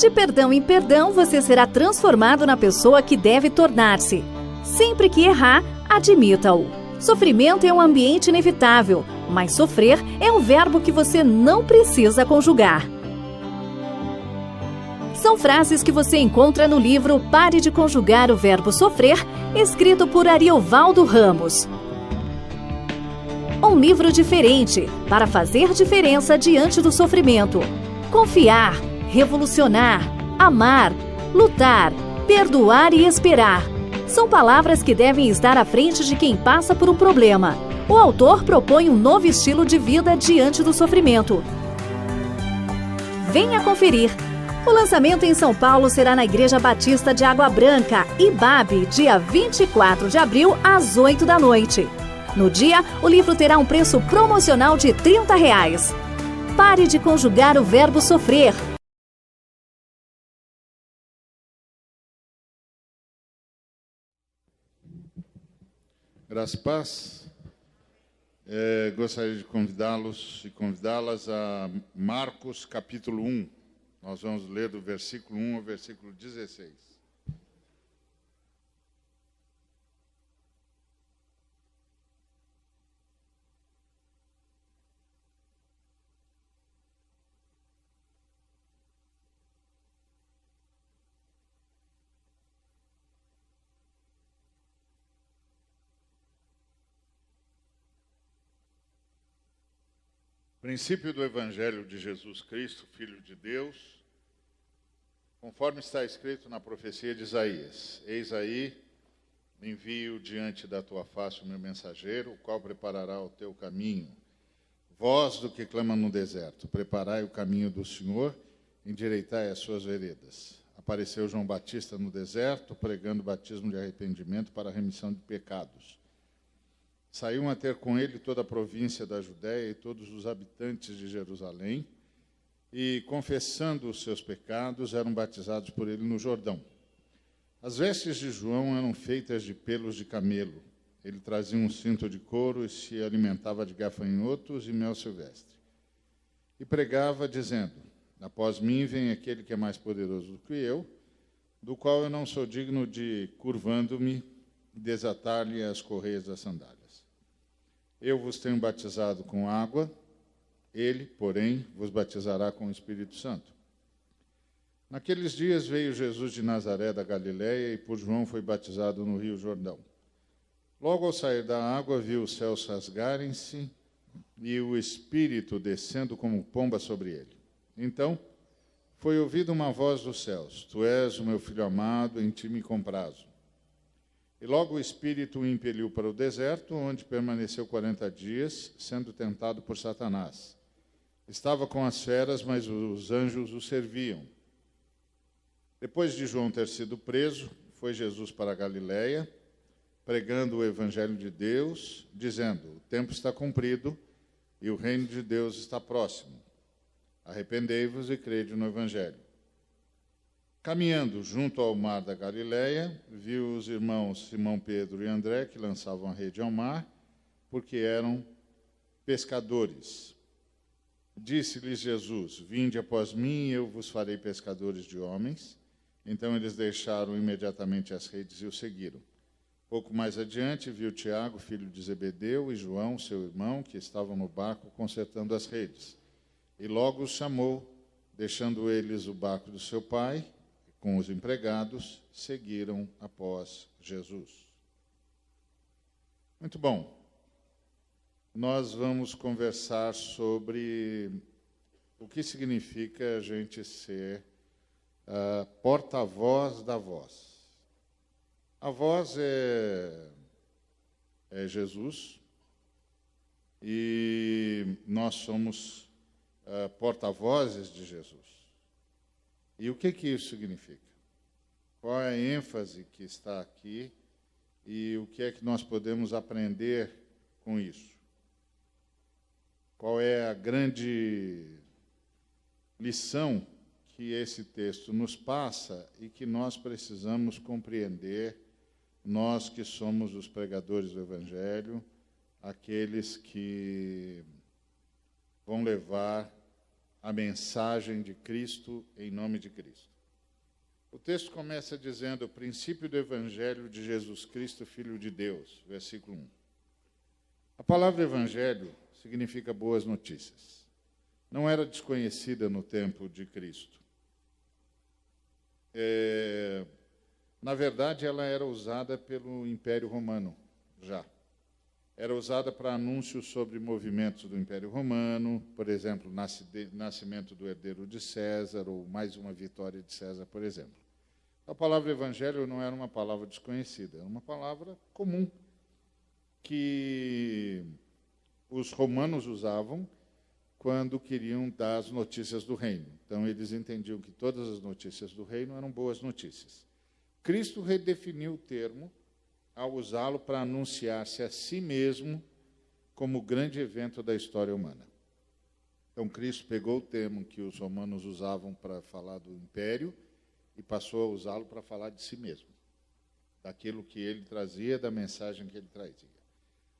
De perdão em perdão, você será transformado na pessoa que deve tornar-se. Sempre que errar, admita-o. Sofrimento é um ambiente inevitável, mas sofrer é um verbo que você não precisa conjugar. São frases que você encontra no livro Pare de Conjugar o Verbo Sofrer, escrito por Ariovaldo Ramos. Um livro diferente para fazer diferença diante do sofrimento. Confiar, revolucionar, amar, lutar, perdoar e esperar. São palavras que devem estar à frente de quem passa por um problema. O autor propõe um novo estilo de vida diante do sofrimento. Venha conferir. O lançamento em São Paulo será na Igreja Batista de Água Branca, IBAB, dia 24 de abril, às 8 da noite. No dia, o livro terá um preço promocional de R$30. Pare de conjugar o verbo sofrer. Graça e paz. Gostaria de convidá-los e convidá-las a Marcos capítulo 1. Nós vamos ler do versículo 1 ao versículo 16. Princípio do Evangelho de Jesus Cristo, Filho de Deus, conforme está escrito na profecia de Isaías. Eis aí, envio diante da tua face o meu mensageiro, o qual preparará o teu caminho. Voz do que clama no deserto, preparai o caminho do Senhor, endireitai as suas veredas. Apareceu João Batista no deserto, pregando o batismo de arrependimento para a remissão de pecados. Saíam a ter com ele toda a província da Judéia e todos os habitantes de Jerusalém, e, confessando os seus pecados, eram batizados por ele no Jordão. As vestes de João eram feitas de pelos de camelo. Ele trazia um cinto de couro e se alimentava de gafanhotos e mel silvestre. E pregava, dizendo: após mim vem aquele que é mais poderoso do que eu, do qual eu não sou digno de, curvando-me, desatar-lhe as correias das sandálias. Eu vos tenho batizado com água, ele, porém, vos batizará com o Espírito Santo. Naqueles dias veio Jesus de Nazaré da Galiléia e por João foi batizado no rio Jordão. Logo ao sair da água, viu os céus rasgarem-se e o Espírito descendo como pomba sobre ele. Então, foi ouvida uma voz dos céus: Tu és o meu Filho amado, em ti me comprazo. E logo o Espírito o impeliu para o deserto, onde permaneceu 40 dias, sendo tentado por Satanás. Estava com as feras, mas os anjos o serviam. Depois de João ter sido preso, foi Jesus para a Galiléia, pregando o Evangelho de Deus, dizendo: o tempo está cumprido e o reino de Deus está próximo. Arrependei-vos e crede no Evangelho. Caminhando junto ao mar da Galiléia, viu os irmãos Simão Pedro e André, que lançavam a rede ao mar, porque eram pescadores. Disse-lhes Jesus: vinde após mim, e eu vos farei pescadores de homens. Então eles deixaram imediatamente as redes e o seguiram. Pouco mais adiante, viu Tiago, filho de Zebedeu, e João, seu irmão, que estavam no barco consertando as redes. E logo os chamou, deixando eles o barco do seu pai, com os empregados, seguiram após Jesus. Muito bom. Nós vamos conversar sobre o que significa a gente ser porta-voz da voz. A voz é Jesus e nós somos porta-vozes de Jesus. E o que isso significa? Qual é a ênfase que está aqui e o que é que nós podemos aprender com isso? Qual é a grande lição que esse texto nos passa e que nós precisamos compreender, nós que somos os pregadores do Evangelho, aqueles que vão levar a mensagem de Cristo em nome de Cristo. O texto começa dizendo: o princípio do Evangelho de Jesus Cristo, Filho de Deus, versículo 1. A palavra Evangelho significa boas notícias. Não era desconhecida no tempo de Cristo. Na verdade, ela era usada pelo Império Romano, já. Era usada para anúncios sobre movimentos do Império Romano, por exemplo, nascimento do herdeiro de César, ou mais uma vitória de César, por exemplo. A palavra evangelho não era uma palavra desconhecida, era uma palavra comum, que os romanos usavam quando queriam dar as notícias do reino. Então, eles entendiam que todas as notícias do reino eram boas notícias. Cristo redefiniu o termo ao usá-lo para anunciar-se a si mesmo como o grande evento da história humana. Então, Cristo pegou o termo que os romanos usavam para falar do império e passou a usá-lo para falar de si mesmo, daquilo que ele trazia, da mensagem que ele trazia.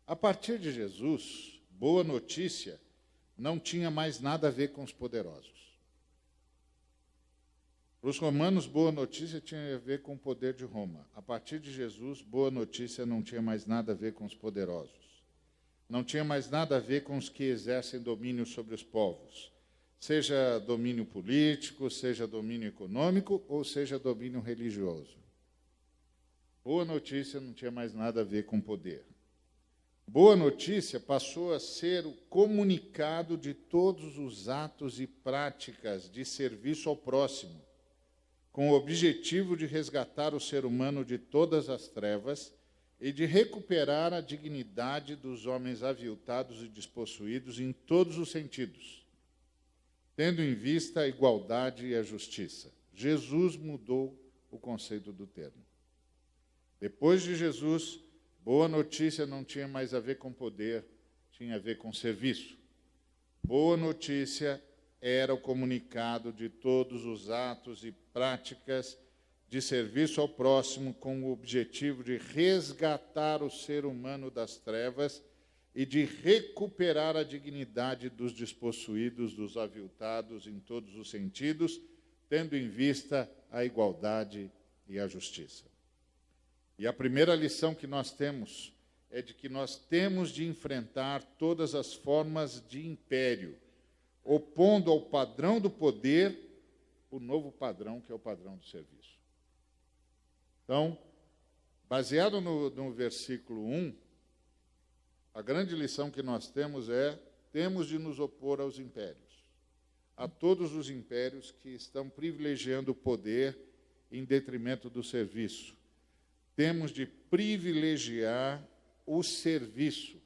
A partir de Jesus, boa notícia não tinha mais nada a ver com os poderosos. Para os romanos, boa notícia tinha a ver com o poder de Roma. A partir de Jesus, boa notícia não tinha mais nada a ver com os poderosos. Não tinha mais nada a ver com os que exercem domínio sobre os povos, seja domínio político, seja domínio econômico, ou seja domínio religioso. Boa notícia não tinha mais nada a ver com poder. Boa notícia passou a ser o comunicado de todos os atos e práticas de serviço ao próximo, com o objetivo de resgatar o ser humano de todas as trevas e de recuperar a dignidade dos homens aviltados e despossuídos em todos os sentidos, tendo em vista a igualdade e a justiça. Jesus mudou o conceito do termo. Depois de Jesus, boa notícia não tinha mais a ver com poder, tinha a ver com serviço. Boa notícia era o comunicado de todos os atos e práticas de serviço ao próximo com o objetivo de resgatar o ser humano das trevas e de recuperar a dignidade dos despossuídos, dos aviltados em todos os sentidos, tendo em vista a igualdade e a justiça. E a primeira lição que nós temos é de que nós temos de enfrentar todas as formas de império, opondo ao padrão do poder o novo padrão, que é o padrão do serviço. Então, baseado no versículo 1, a grande lição que nós temos é: temos de nos opor aos impérios, a todos os impérios que estão privilegiando o poder em detrimento do serviço. Temos de privilegiar o serviço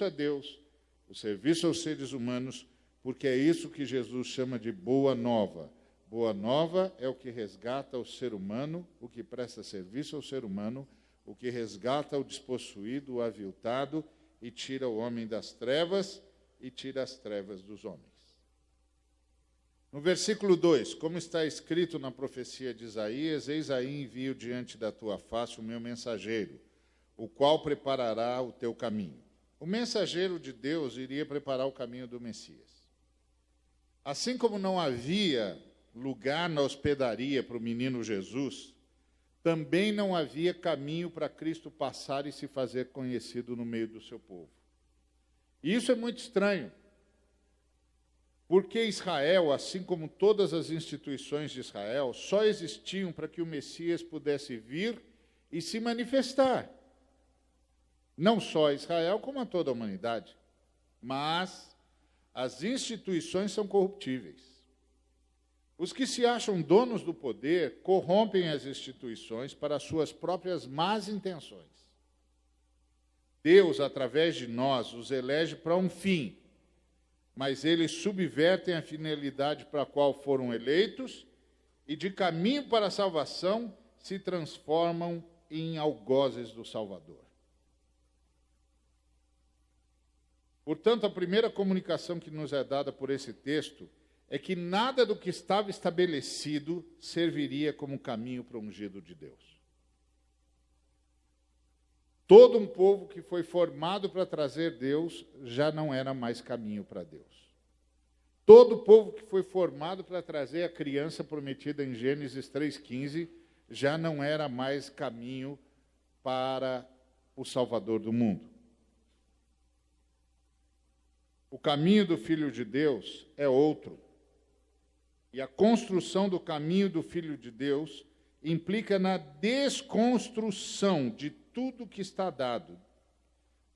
a Deus, o serviço aos seres humanos, porque é isso que Jesus chama de boa nova. Boa nova é o que resgata o ser humano, o que presta serviço ao ser humano, o que resgata o despossuído, o aviltado, e tira o homem das trevas e tira as trevas dos homens. No versículo 2, como está escrito na profecia de Isaías: eis aí envio diante da tua face o meu mensageiro, o qual preparará o teu caminho. O mensageiro de Deus iria preparar o caminho do Messias. Assim como não havia lugar na hospedaria para o menino Jesus, também não havia caminho para Cristo passar e se fazer conhecido no meio do seu povo. E isso é muito estranho, porque Israel, assim como todas as instituições de Israel, só existiam para que o Messias pudesse vir e se manifestar. Não só a Israel, como a toda a humanidade. Mas as instituições são corruptíveis. Os que se acham donos do poder corrompem as instituições para suas próprias más intenções. Deus, através de nós, os elege para um fim, mas eles subvertem a finalidade para a qual foram eleitos e, de caminho para a salvação, se transformam em algozes do Salvador. Portanto, a primeira comunicação que nos é dada por esse texto é que nada do que estava estabelecido serviria como caminho para o ungido de Deus. Todo um povo que foi formado para trazer Deus já não era mais caminho para Deus. Todo o povo que foi formado para trazer a criança prometida em Gênesis 3,15 já não era mais caminho para o Salvador do mundo. O caminho do Filho de Deus é outro. E a construção do caminho do Filho de Deus implica na desconstrução de tudo que está dado,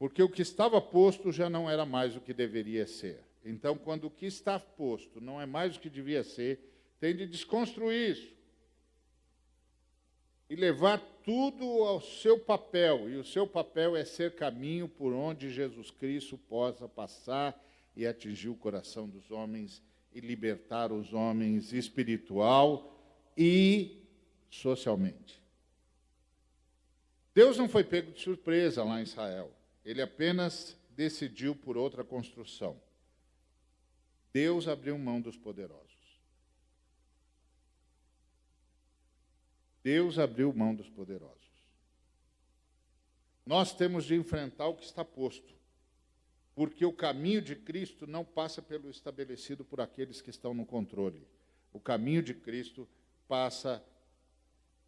porque o que estava posto já não era mais o que deveria ser. Então, quando o que está posto não é mais o que devia ser, tem de desconstruir isso e levar tudo ao seu papel, e o seu papel é ser caminho por onde Jesus Cristo possa passar e atingir o coração dos homens e libertar os homens espiritual e socialmente. Deus não foi pego de surpresa lá em Israel. Ele apenas decidiu por outra construção. Deus abriu mão dos poderosos. Deus abriu mão dos poderosos. Nós temos de enfrentar o que está posto, porque o caminho de Cristo não passa pelo estabelecido por aqueles que estão no controle. O caminho de Cristo passa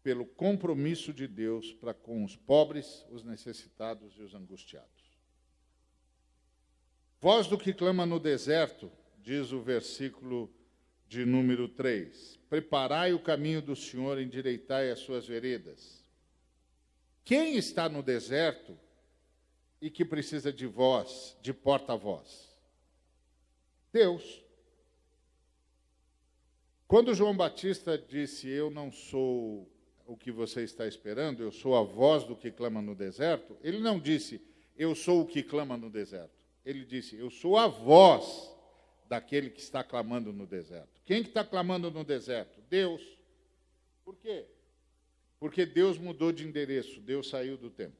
pelo compromisso de Deus para com os pobres, os necessitados e os angustiados. Voz do que clama no deserto, diz o versículo de número 3. Preparai o caminho do Senhor, endireitai as suas veredas. Quem está no deserto e que precisa de voz, de porta-voz? Deus. Quando João Batista disse, eu não sou o que você está esperando, eu sou a voz do que clama no deserto, ele não disse, eu sou o que clama no deserto. Ele disse, eu sou a voz daquele que está clamando no deserto. Quem que está clamando no deserto? Deus. Por quê? Porque Deus mudou de endereço, Deus saiu do templo.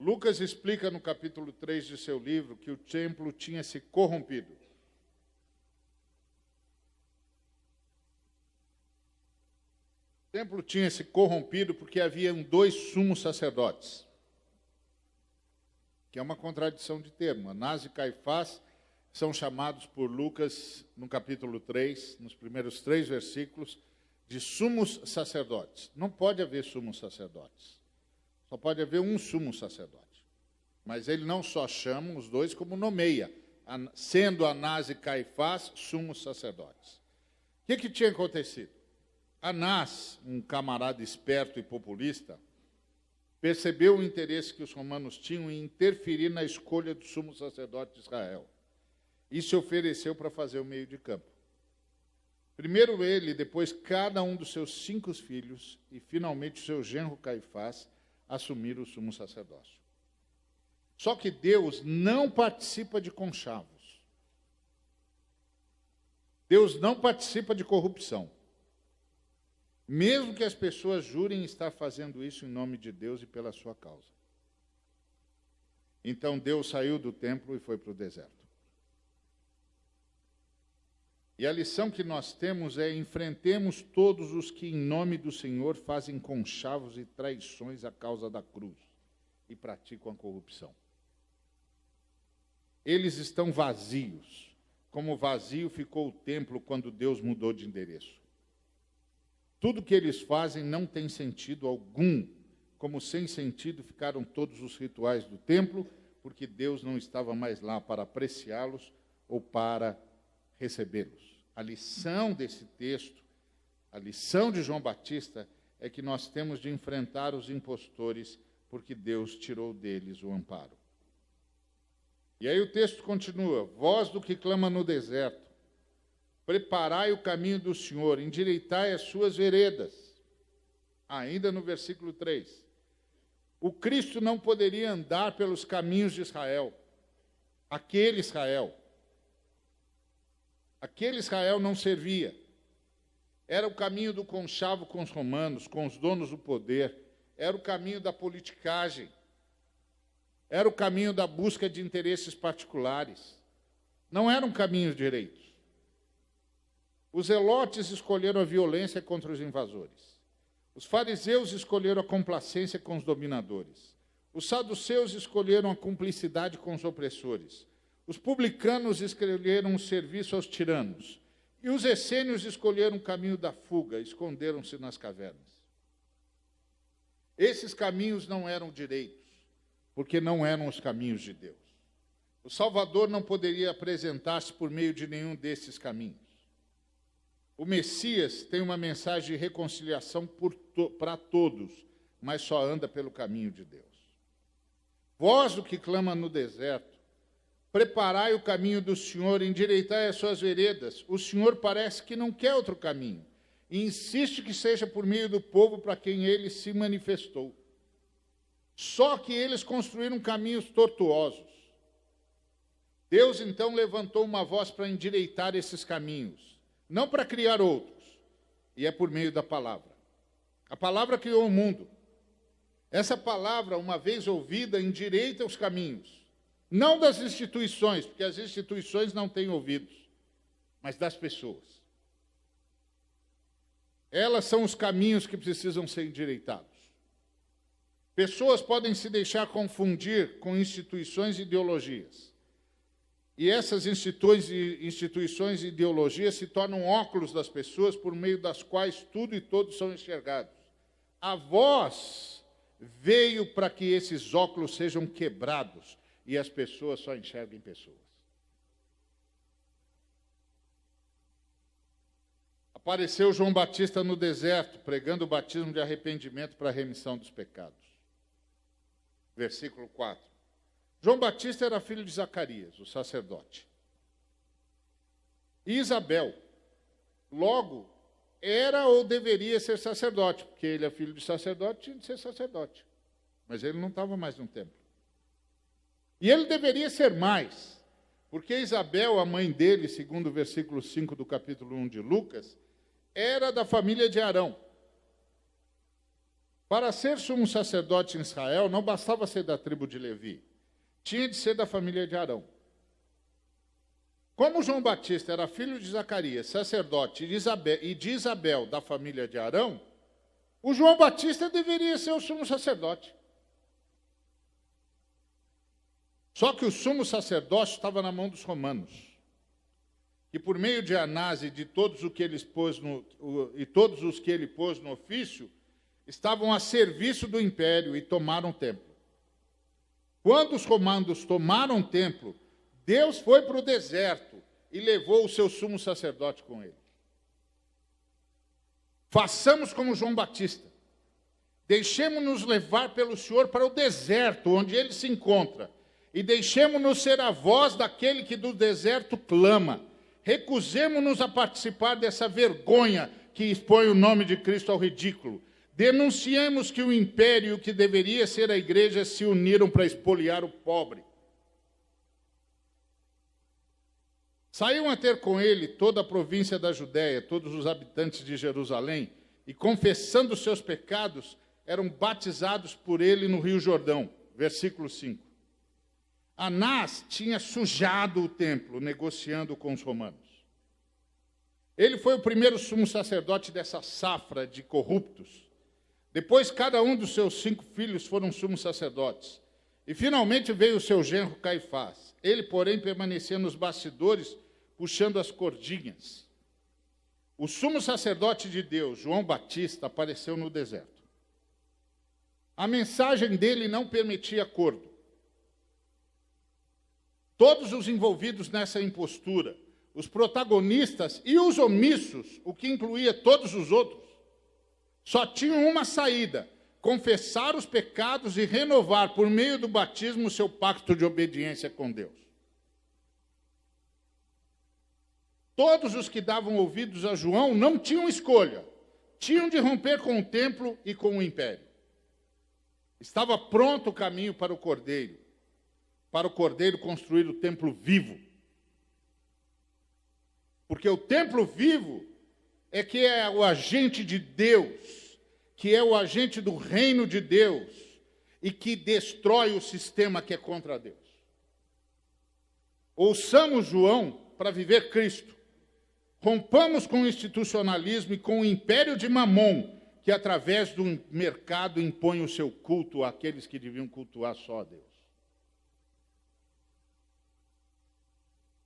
Lucas explica no capítulo 3 de seu livro que o templo tinha se corrompido. O templo tinha se corrompido porque haviam 2 sumos sacerdotes, que é uma contradição de termo. Anás e Caifás são chamados por Lucas, no capítulo 3, nos primeiros 3 versículos, de sumos sacerdotes. Não pode haver sumos sacerdotes. Só pode haver um sumo sacerdote. Mas ele não só chama os 2, como nomeia, sendo Anás e Caifás sumos sacerdotes. O que tinha acontecido? Anás, um camarada esperto e populista, percebeu o interesse que os romanos tinham em interferir na escolha do sumo sacerdote de Israel e se ofereceu para fazer o meio de campo. Primeiro ele, depois cada um dos seus 5 filhos e finalmente o seu genro Caifás assumiram o sumo sacerdócio. Só que Deus não participa de conchavos. Deus não participa de corrupção. Mesmo que as pessoas jurem estar fazendo isso em nome de Deus e pela sua causa. Então Deus saiu do templo e foi para o deserto. E a lição que nós temos é: enfrentemos todos os que em nome do Senhor fazem conchavos e traições à causa da cruz e praticam a corrupção. Eles estão vazios, como vazio ficou o templo quando Deus mudou de endereço. Tudo que eles fazem não tem sentido algum, como sem sentido ficaram todos os rituais do templo, porque Deus não estava mais lá para apreciá-los ou para recebê-los. A lição desse texto, a lição de João Batista, é que nós temos de enfrentar os impostores, porque Deus tirou deles o amparo. E aí o texto continua: voz do que clama no deserto, preparai o caminho do Senhor, endireitai as suas veredas. Ainda no versículo 3. O Cristo não poderia andar pelos caminhos de Israel. Aquele Israel não servia. Era o caminho do conchavo com os romanos, com os donos do poder. Era o caminho da politicagem. Era o caminho da busca de interesses particulares. Não eram caminhos direitos. Os zelotes escolheram a violência contra os invasores. Os fariseus escolheram a complacência com os dominadores. Os saduceus escolheram a cumplicidade com os opressores. Os publicanos escolheram o serviço aos tiranos, e os essênios escolheram o caminho da fuga, esconderam-se nas cavernas. Esses caminhos não eram direitos, porque não eram os caminhos de Deus. O Salvador não poderia apresentar-se por meio de nenhum desses caminhos. O Messias tem uma mensagem de reconciliação para todos, mas só anda pelo caminho de Deus. Vós, do que clama no deserto, preparai o caminho do Senhor, endireitai as suas veredas. O Senhor parece que não quer outro caminho, e insiste que seja por meio do povo para quem ele se manifestou. Só que eles construíram caminhos tortuosos. Deus, então, levantou uma voz para endireitar esses caminhos, não para criar outros, e é por meio da palavra. A palavra criou o mundo. Essa palavra, uma vez ouvida, endireita os caminhos, não das instituições, porque as instituições não têm ouvidos, mas das pessoas. Elas são os caminhos que precisam ser endireitados. Pessoas podem se deixar confundir com instituições e ideologias. E essas instituições e ideologias se tornam óculos das pessoas por meio das quais tudo e todos são enxergados. A voz veio para que esses óculos sejam quebrados e as pessoas só enxerguem pessoas. Apareceu João Batista no deserto, pregando o batismo de arrependimento para a remissão dos pecados. Versículo 4. João Batista era filho de Zacarias, o sacerdote. E Isabel, logo, era ou deveria ser sacerdote, porque ele é filho de sacerdote, tinha de ser sacerdote. Mas ele não estava mais no templo. E ele deveria ser mais, porque Isabel, a mãe dele, segundo o versículo 5 do capítulo 1 de Lucas, era da família de Arão. Para ser sumo sacerdote em Israel, não bastava ser da tribo de Levi. Tinha de ser da família de Arão. Como João Batista era filho de Zacarias, sacerdote, e de Isabel, da família de Arão, o João Batista deveria ser o sumo sacerdote. Só que o sumo sacerdócio estava na mão dos romanos, que por meio de Anás e de todos os que ele pôs no ofício, estavam a serviço do império e tomaram o templo. Quando os romanos tomaram o templo, Deus foi para o deserto e levou o seu sumo sacerdote com ele. Façamos como João Batista. Deixemos-nos levar pelo Senhor para o deserto, onde ele se encontra, e deixemos-nos ser a voz daquele que do deserto clama. Recusemos-nos a participar dessa vergonha que expõe o nome de Cristo ao ridículo. Denunciemos que o império, que deveria ser a igreja, se uniram para expoliar o pobre. Saíam a ter com ele toda a província da Judéia, todos os habitantes de Jerusalém, e confessando seus pecados, eram batizados por ele no Rio Jordão. Versículo 5. Anás tinha sujado o templo, negociando com os romanos. Ele foi o primeiro sumo sacerdote dessa safra de corruptos. Depois, cada um dos seus 5 filhos foram sumos sacerdotes. E, finalmente, veio o seu genro Caifás. Ele, porém, permanecia nos bastidores, puxando as cordinhas. O sumo sacerdote de Deus, João Batista, apareceu no deserto. A mensagem dele não permitia acordo. Todos os envolvidos nessa impostura, os protagonistas e os omissos, o que incluía todos os outros, só tinham uma saída: confessar os pecados e renovar, por meio do batismo, o seu pacto de obediência com Deus. Todos os que davam ouvidos a João não tinham escolha. Tinham de romper com o templo e com o império. Estava pronto o caminho para o Cordeiro construir o templo vivo. Porque o templo vivo é que é o agente de Deus, que é o agente do reino de Deus e que destrói o sistema que é contra Deus. Ouçamos João para viver Cristo. Rompamos com o institucionalismo e com o império de Mamon, que através do mercado impõe o seu culto àqueles que deviam cultuar só a Deus.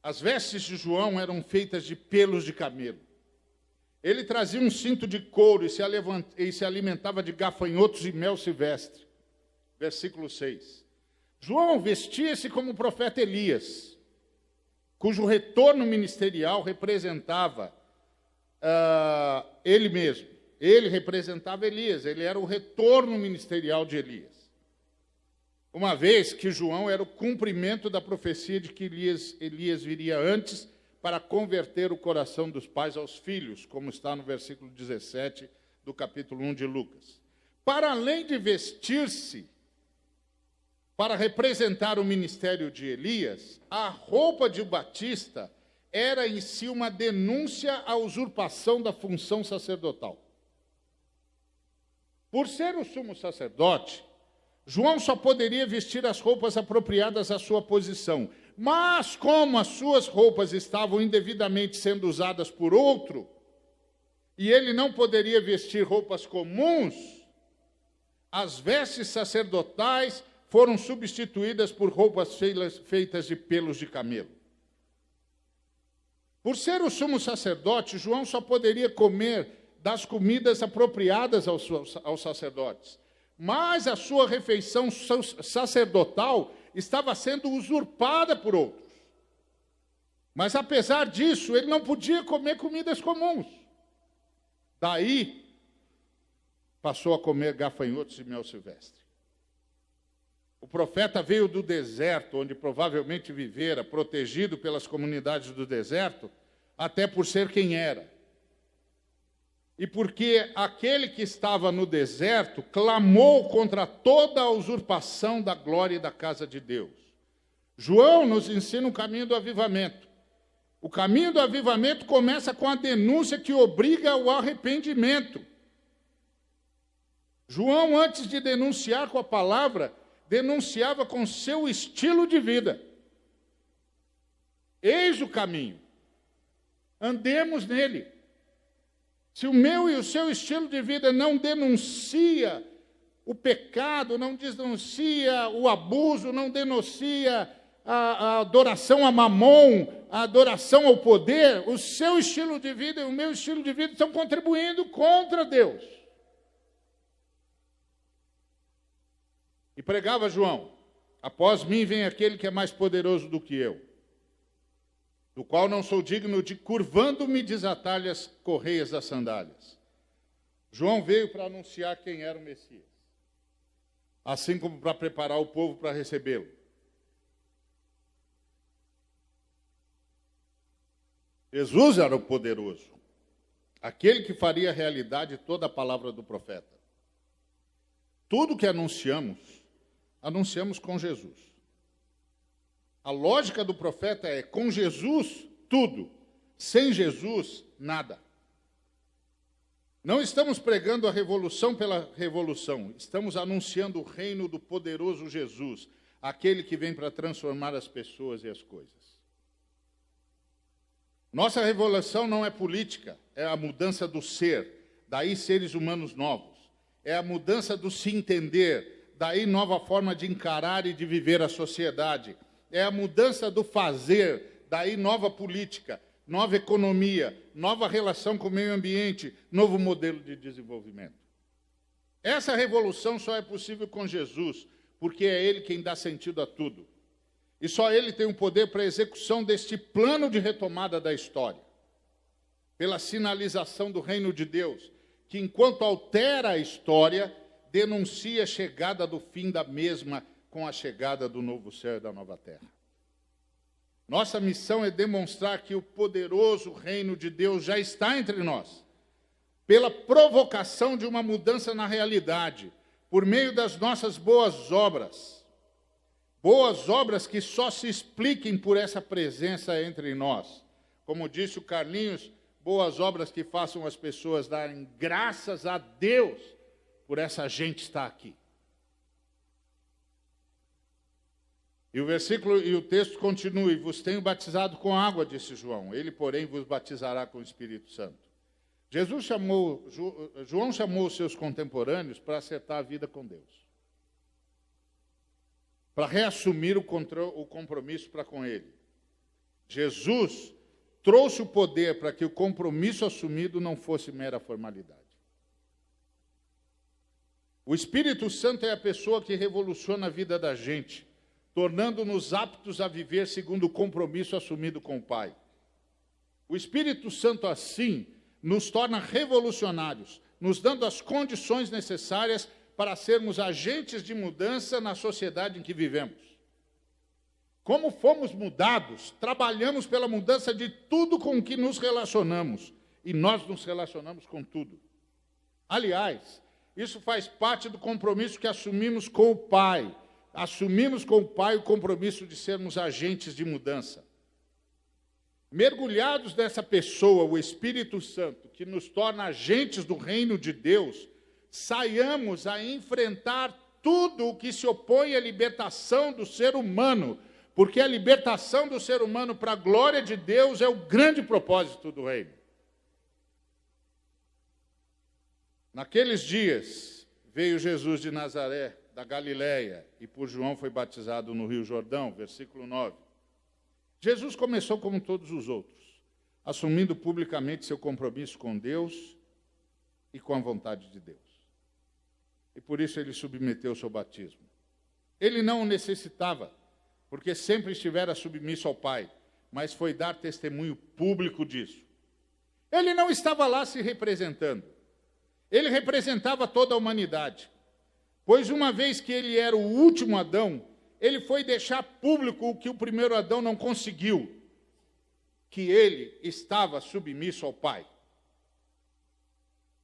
As vestes de João eram feitas de pelos de camelo. Ele trazia um cinto de couro e se alimentava de gafanhotos e mel silvestre. Versículo 6. João vestia-se como o profeta Elias, cujo retorno ministerial representava ele mesmo. Ele representava Elias, ele era o retorno ministerial de Elias. Uma vez que João era o cumprimento da profecia de que Elias viria antes para converter o coração dos pais aos filhos, como está no versículo 17 do capítulo 1 de Lucas. Para além de vestir-se para representar o ministério de Elias, a roupa de Batista era em si uma denúncia à usurpação da função sacerdotal. Por ser o sumo sacerdote, João só poderia vestir as roupas apropriadas à sua posição. Mas como as suas roupas estavam indevidamente sendo usadas por outro, e ele não poderia vestir roupas comuns, as vestes sacerdotais foram substituídas por roupas feitas de pelos de camelo. Por ser o sumo sacerdote, João só poderia comer das comidas apropriadas aos sacerdotes. Mas a sua refeição sacerdotal estava sendo usurpada por outros. Mas, apesar disso, ele não podia comer comidas comuns. Daí, passou a comer gafanhotos e mel silvestre. O profeta veio do deserto, onde provavelmente vivera, protegido pelas comunidades do deserto, até por ser quem era. E porque aquele que estava no deserto clamou contra toda a usurpação da glória e da casa de Deus. João nos ensina o caminho do avivamento. O caminho do avivamento começa com a denúncia que obriga ao arrependimento. João, antes de denunciar com a palavra, denunciava com seu estilo de vida. Eis o caminho. Andemos nele. Se o meu e o seu estilo de vida não denuncia o pecado, não denuncia o abuso, não denuncia a adoração a Mamon, a adoração ao poder, o seu estilo de vida e o meu estilo de vida estão contribuindo contra Deus. E pregava João: após mim vem aquele que é mais poderoso do que eu, do qual não sou digno de, curvando-me, desatar-lhe as correias das sandálias. João veio para anunciar quem era o Messias, assim como para preparar o povo para recebê-lo. Jesus era o poderoso, aquele que faria realidade toda a palavra do profeta. Tudo que anunciamos com Jesus. A lógica do profeta é: com Jesus, tudo. Sem Jesus, nada. Não estamos pregando a revolução pela revolução. Estamos anunciando o reino do poderoso Jesus, aquele que vem para transformar as pessoas e as coisas. Nossa revolução não é política, é a mudança do ser, daí seres humanos novos. É a mudança do se entender, daí nova forma de encarar e de viver a sociedade. É a mudança do fazer, daí nova política, nova economia, nova relação com o meio ambiente, novo modelo de desenvolvimento. Essa revolução só é possível com Jesus, porque é Ele quem dá sentido a tudo. E só Ele tem o poder para a execução deste plano de retomada da história. Pela sinalização do reino de Deus, que enquanto altera a história, denuncia a chegada do fim da mesma com a chegada do novo céu e da nova terra. Nossa missão é demonstrar que o poderoso reino de Deus já está entre nós, pela provocação de uma mudança na realidade, por meio das nossas boas obras que só se expliquem por essa presença entre nós. Como disse o Carlinhos, boas obras que façam as pessoas darem graças a Deus por essa gente estar aqui. E o texto continua: e vos tenho batizado com água, disse João, ele, porém, vos batizará com o Espírito Santo. João chamou os seus contemporâneos para acertar a vida com Deus, para reassumir o compromisso para com ele. Jesus trouxe o poder para que o compromisso assumido não fosse mera formalidade. O Espírito Santo é a pessoa que revoluciona a vida da gente, tornando-nos aptos a viver segundo o compromisso assumido com o Pai. O Espírito Santo, assim, nos torna revolucionários, nos dando as condições necessárias para sermos agentes de mudança na sociedade em que vivemos. Como fomos mudados, trabalhamos pela mudança de tudo com que nos relacionamos, e nós nos relacionamos com tudo. Aliás, isso faz parte do compromisso que assumimos com o Pai. Assumimos com o Pai o compromisso de sermos agentes de mudança. Mergulhados nessa pessoa, o Espírito Santo, que nos torna agentes do reino de Deus, saiamos a enfrentar tudo o que se opõe à libertação do ser humano, porque a libertação do ser humano para a glória de Deus é o grande propósito do reino. Naqueles dias, veio Jesus de Nazaré, da Galileia, e por João foi batizado no Rio Jordão, versículo 9. Jesus começou como todos os outros, assumindo publicamente seu compromisso com Deus e com a vontade de Deus. E por isso ele submeteu o seu batismo. Ele não o necessitava, porque sempre estivera submisso ao Pai, mas foi dar testemunho público disso. Ele não estava lá se representando. Ele representava toda a humanidade, pois uma vez que ele era o último Adão, ele foi deixar público o que o primeiro Adão não conseguiu, que ele estava submisso ao Pai.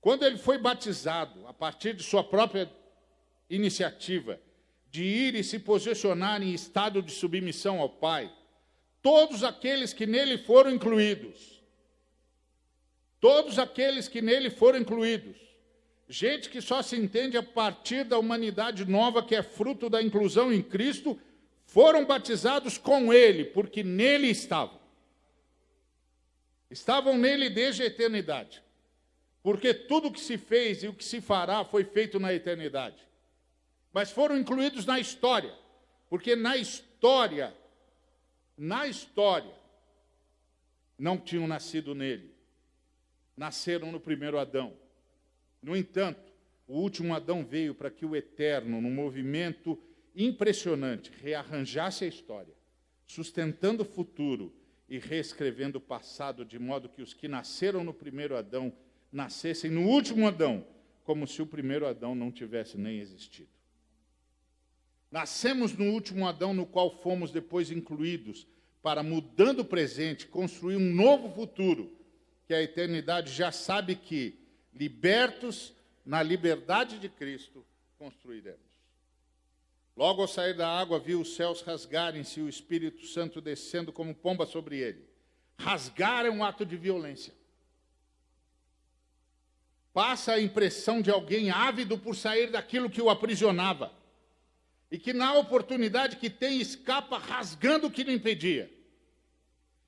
Quando ele foi batizado, a partir de sua própria iniciativa, de ir e se posicionar em estado de submissão ao Pai, todos aqueles que nele foram incluídos, gente que só se entende a partir da humanidade nova, que é fruto da inclusão em Cristo, foram batizados com ele, porque nele estavam. Estavam nele desde a eternidade. Porque tudo o que se fez e o que se fará foi feito na eternidade. Mas foram incluídos na história, porque na história, não tinham nascido nele. Nasceram no primeiro Adão. No entanto, o último Adão veio para que o Eterno, num movimento impressionante, rearranjasse a história, sustentando o futuro e reescrevendo o passado, de modo que os que nasceram no primeiro Adão nascessem no último Adão, como se o primeiro Adão não tivesse nem existido. Nascemos no último Adão, no qual fomos depois incluídos, para, mudando o presente, construir um novo futuro, que a eternidade já sabe que, libertos na liberdade de Cristo, construiremos. Logo ao sair da água, viu os céus rasgarem-se e o Espírito Santo descendo como pomba sobre ele. Rasgar é um ato de violência. Passa a impressão de alguém ávido por sair daquilo que o aprisionava, e que na oportunidade que tem, escapa rasgando o que lhe impedia.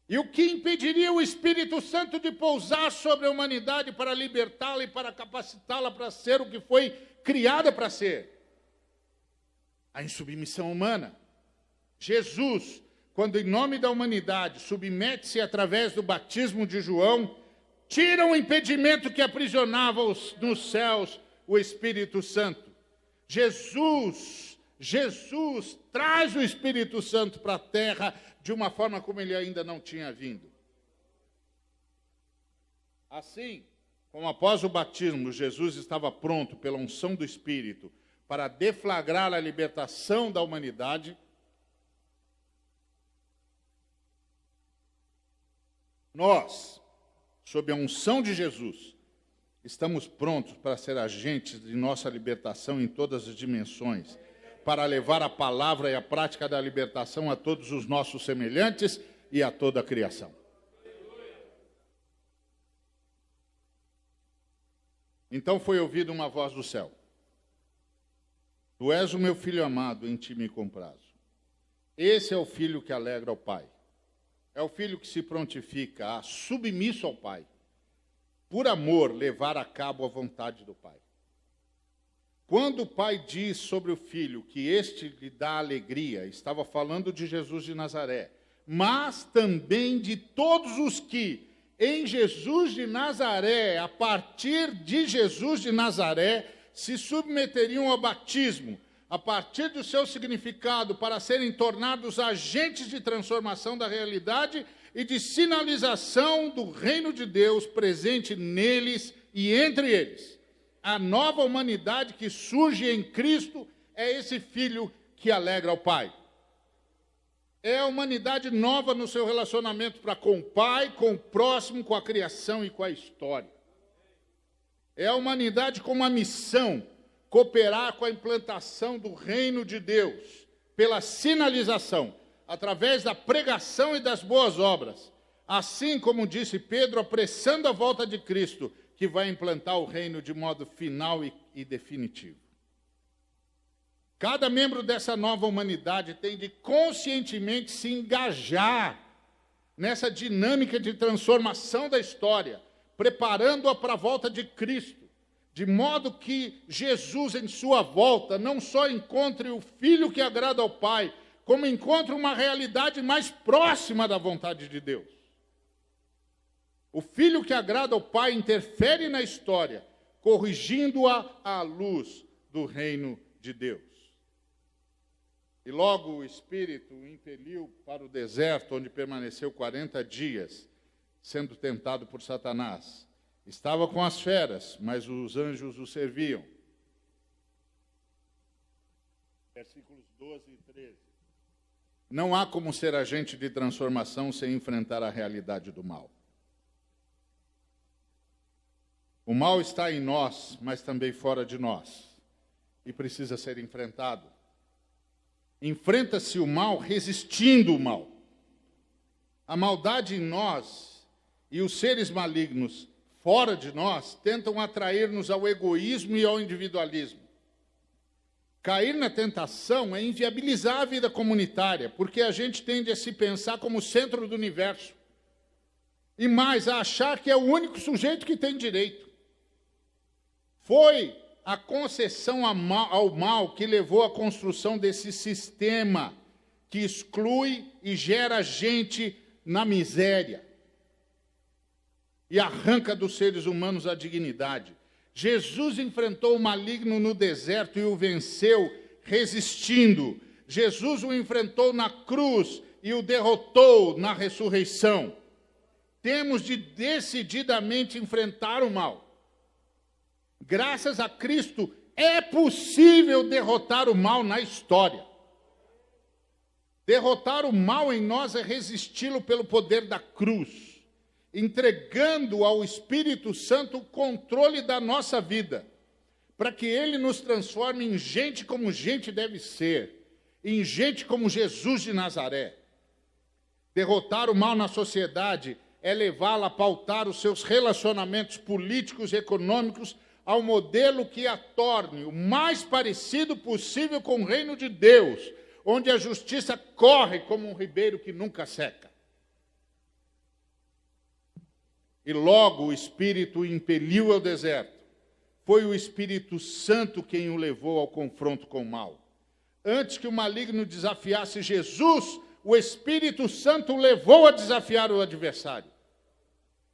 E o que impediria o Espírito Santo de pousar sobre a humanidade para libertá-la e para capacitá-la para ser o que foi criada para ser? A insubmissão humana. Jesus, quando em nome da humanidade submete-se através do batismo de João, tira o impedimento que aprisionava nos céus o Espírito Santo. Jesus traz o Espírito Santo para a terra de uma forma como ele ainda não tinha vindo. Assim, como após o batismo, Jesus estava pronto pela unção do Espírito para deflagrar a libertação da humanidade, nós, sob a unção de Jesus, estamos prontos para ser agentes de nossa libertação em todas as dimensões, para levar a palavra e a prática da libertação a todos os nossos semelhantes e a toda a criação. Então foi ouvida uma voz do céu: Tu és o meu filho amado, em ti me comprazo. Esse é o filho que alegra o Pai. É o filho que se prontifica a, submisso ao Pai, por amor, levar a cabo a vontade do Pai. Quando o Pai diz sobre o Filho que este lhe dá alegria, estava falando de Jesus de Nazaré, mas também de todos os que, em Jesus de Nazaré, a partir de Jesus de Nazaré, se submeteriam ao batismo, a partir do seu significado, para serem tornados agentes de transformação da realidade e de sinalização do reino de Deus presente neles e entre eles. A nova humanidade que surge em Cristo é esse Filho que alegra ao Pai. É a humanidade nova no seu relacionamento para com o Pai, com o próximo, com a criação e com a história. É a humanidade com uma missão, cooperar com a implantação do reino de Deus, pela sinalização, através da pregação e das boas obras. Assim como disse Pedro, apressando a volta de Cristo, que vai implantar o reino de modo final e definitivo. Cada membro dessa nova humanidade tem de conscientemente se engajar nessa dinâmica de transformação da história, preparando-a para a volta de Cristo, de modo que Jesus, em sua volta, não só encontre o Filho que agrada ao Pai, como encontre uma realidade mais próxima da vontade de Deus. O Filho que agrada ao Pai interfere na história, corrigindo-a à luz do reino de Deus. E logo o Espírito o impeliu para o deserto, onde permaneceu 40 dias, sendo tentado por Satanás. Estava com as feras, mas os anjos o serviam. Versículos 12 e 13. Não há como ser agente de transformação sem enfrentar a realidade do mal. O mal está em nós, mas também fora de nós, e precisa ser enfrentado. Enfrenta-se o mal resistindo o mal. A maldade em nós e os seres malignos fora de nós tentam atrair-nos ao egoísmo e ao individualismo. Cair na tentação é inviabilizar a vida comunitária, porque a gente tende a se pensar como centro do universo. E mais, a achar que é o único sujeito que tem direito. Foi a concessão ao mal que levou à construção desse sistema que exclui e gera gente na miséria e arranca dos seres humanos a dignidade. Jesus enfrentou o maligno no deserto e o venceu resistindo. Jesus o enfrentou na cruz e o derrotou na ressurreição. Temos de decididamente enfrentar o mal. Graças a Cristo, é possível derrotar o mal na história. Derrotar o mal em nós é resisti-lo pelo poder da cruz, entregando ao Espírito Santo o controle da nossa vida, para que ele nos transforme em gente como gente deve ser, em gente como Jesus de Nazaré. Derrotar o mal na sociedade é levá-la a pautar os seus relacionamentos políticos e econômicos ao modelo que a torne o mais parecido possível com o reino de Deus, onde a justiça corre como um ribeiro que nunca seca. E logo o Espírito o impeliu ao deserto. Foi o Espírito Santo quem o levou ao confronto com o mal. Antes que o maligno desafiasse Jesus, o Espírito Santo o levou a desafiar o adversário.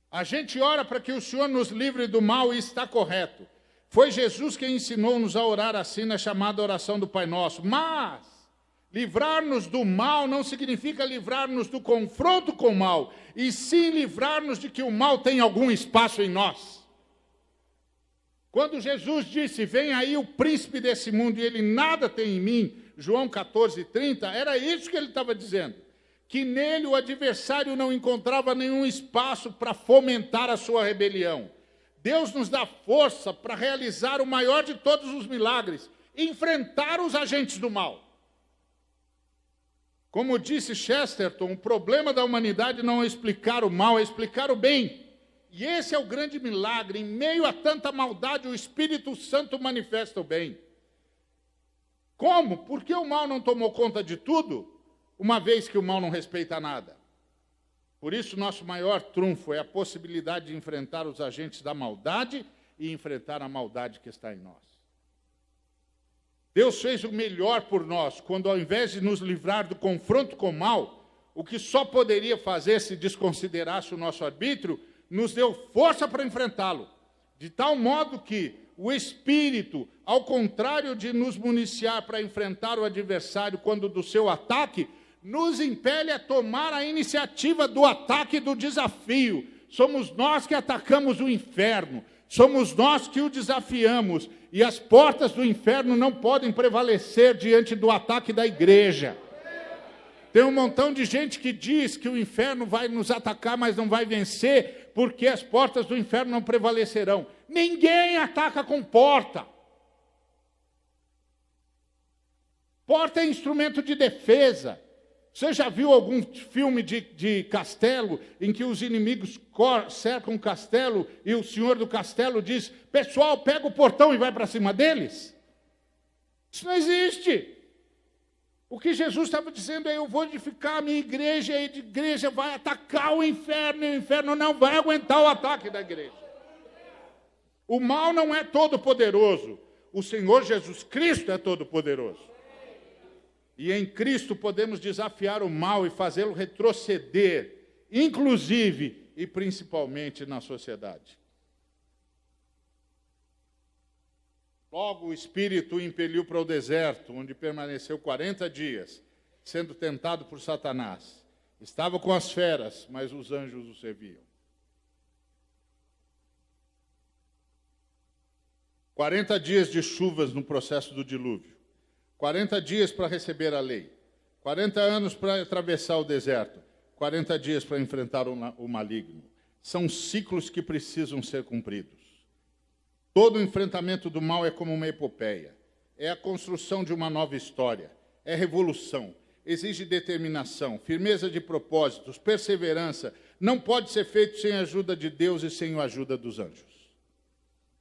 A gente ora para que o Senhor nos livre do mal e está correto. Foi Jesus quem ensinou-nos a orar assim na chamada oração do Pai Nosso. Mas livrar-nos do mal não significa livrar-nos do confronto com o mal, e sim livrar-nos de que o mal tem algum espaço em nós. Quando Jesus disse, vem aí o príncipe desse mundo e ele nada tem em mim, João 14:30, era isso que ele estava dizendo. Que nele o adversário não encontrava nenhum espaço para fomentar a sua rebelião. Deus nos dá força para realizar o maior de todos os milagres, enfrentar os agentes do mal. Como disse Chesterton, o problema da humanidade não é explicar o mal, é explicar o bem. E esse é o grande milagre. Em meio a tanta maldade, o Espírito Santo manifesta o bem. Como? Porque o mal não tomou conta de tudo, uma vez que o mal não respeita nada. Por isso, nosso maior trunfo é a possibilidade de enfrentar os agentes da maldade e enfrentar a maldade que está em nós. Deus fez o melhor por nós, quando ao invés de nos livrar do confronto com o mal, o que só poderia fazer se desconsiderasse o nosso arbítrio, nos deu força para enfrentá-lo, de tal modo que o Espírito, ao contrário de nos municiar para enfrentar o adversário quando do seu ataque, nos impele a tomar a iniciativa do ataque e do desafio. Somos nós que atacamos o inferno, somos nós que o desafiamos, e as portas do inferno não podem prevalecer diante do ataque da igreja. Tem um montão de gente que diz que o inferno vai nos atacar, mas não vai vencer, porque as portas do inferno não prevalecerão. Ninguém ataca com porta. Porta é instrumento de defesa. Você já viu algum filme de castelo em que os inimigos cercam o castelo e o senhor do castelo diz: pessoal, pega o portão e vai para cima deles? Isso não existe. O que Jesus estava dizendo é: eu vou edificar a minha igreja, e a igreja vai atacar o inferno, e o inferno não vai aguentar o ataque da igreja. O mal não é todo poderoso, o Senhor Jesus Cristo é todo poderoso. E em Cristo podemos desafiar o mal e fazê-lo retroceder, inclusive e principalmente na sociedade. Logo, o Espírito o impeliu para o deserto, onde permaneceu 40 dias, sendo tentado por Satanás. Estava com as feras, mas os anjos o serviam. 40 dias de chuvas no processo do dilúvio. 40 dias para receber a lei. 40 anos para atravessar o deserto. 40 dias para enfrentar o maligno. São ciclos que precisam ser cumpridos. Todo o enfrentamento do mal é como uma epopeia. É a construção de uma nova história. É revolução. Exige determinação, firmeza de propósitos, perseverança. Não pode ser feito sem a ajuda de Deus e sem a ajuda dos anjos.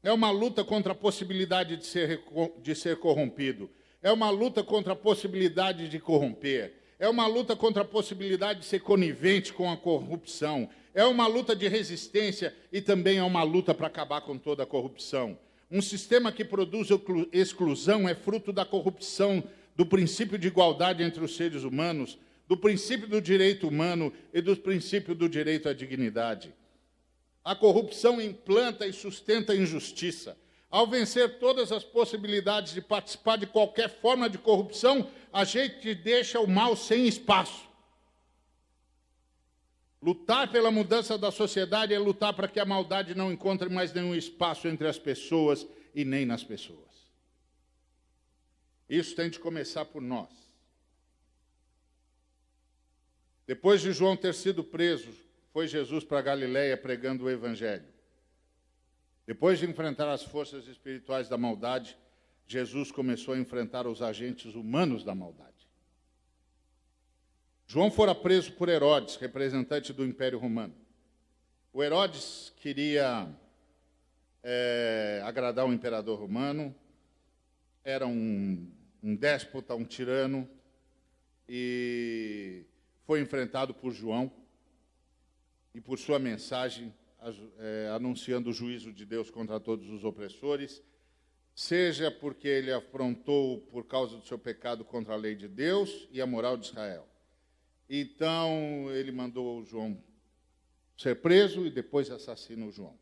É uma luta contra a possibilidade de ser corrompido. É uma luta contra a possibilidade de corromper. É uma luta contra a possibilidade de ser conivente com a corrupção. É uma luta de resistência e também é uma luta para acabar com toda a corrupção. Um sistema que produz exclusão é fruto da corrupção, do princípio de igualdade entre os seres humanos, do princípio do direito humano e do princípio do direito à dignidade. A corrupção implanta e sustenta a injustiça. Ao vencer todas as possibilidades de participar de qualquer forma de corrupção, a gente deixa o mal sem espaço. Lutar pela mudança da sociedade é lutar para que a maldade não encontre mais nenhum espaço entre as pessoas e nem nas pessoas. Isso tem de começar por nós. Depois de João ter sido preso, foi Jesus para Galiléia pregando o Evangelho. Depois de enfrentar as forças espirituais da maldade, Jesus começou a enfrentar os agentes humanos da maldade. João fora preso por Herodes, representante do Império Romano. O Herodes queria agradar o imperador romano, era um déspota, um tirano, e foi enfrentado por João e por sua mensagem anunciando o juízo de Deus contra todos os opressores, seja porque ele afrontou por causa do seu pecado contra a lei de Deus e a moral de Israel. Então, ele mandou João ser preso e depois assassinou João.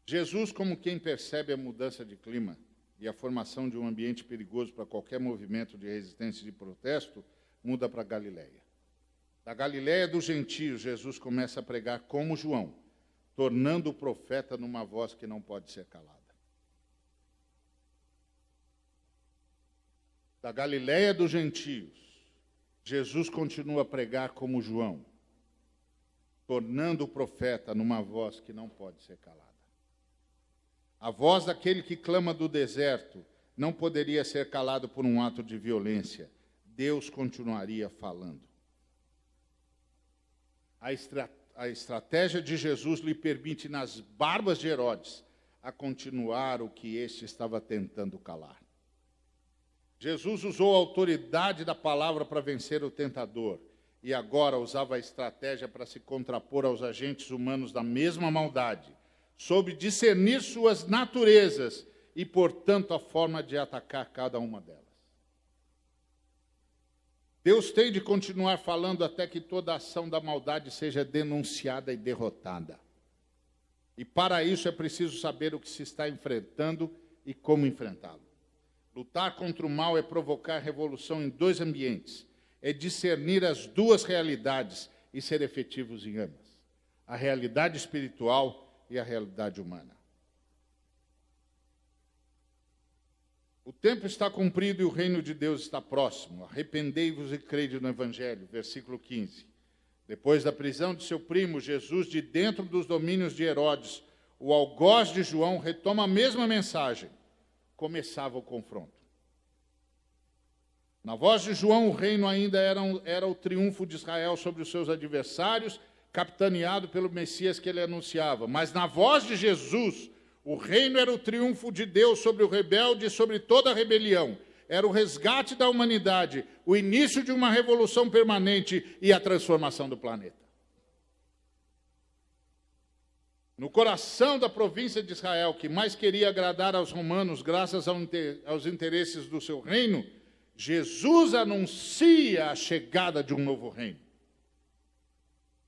Jesus, como quem percebe a mudança de clima e a formação de um ambiente perigoso para qualquer movimento de resistência e de protesto, muda para Galiléia. Da Galiléia dos gentios, Jesus começa a pregar como João, tornando o profeta numa voz que não pode ser calada. Da Galiléia dos gentios, Jesus continua a pregar como João, tornando o profeta numa voz que não pode ser calada. A voz daquele que clama do deserto não poderia ser calado por um ato de violência. Deus continuaria falando. A estratégia de Jesus lhe permite, nas barbas de Herodes, a continuar o que este estava tentando calar. Jesus usou a autoridade da palavra para vencer o tentador e agora usava a estratégia para se contrapor aos agentes humanos da mesma maldade, soube discernir suas naturezas e, portanto, a forma de atacar cada uma delas. Deus tem de continuar falando até que toda ação da maldade seja denunciada e derrotada. E para isso é preciso saber o que se está enfrentando e como enfrentá-lo. Lutar contra o mal é provocar revolução em dois ambientes, é discernir as duas realidades e ser efetivos em ambas, a realidade espiritual e a realidade humana. O tempo está cumprido e o reino de Deus está próximo. Arrependei-vos e crede no Evangelho. Versículo 15. Depois da prisão de seu primo, Jesus, de dentro dos domínios de Herodes, o algoz de João, retoma a mesma mensagem. Começava o confronto. Na voz de João, o reino ainda era o triunfo de Israel sobre os seus adversários, capitaneado pelo Messias que ele anunciava. Mas na voz de Jesus, o reino era o triunfo de Deus sobre o rebelde e sobre toda a rebelião. Era o resgate da humanidade, o início de uma revolução permanente e a transformação do planeta. No coração da província de Israel, que mais queria agradar aos romanos graças aos interesses do seu reino, Jesus anuncia a chegada de um novo reino.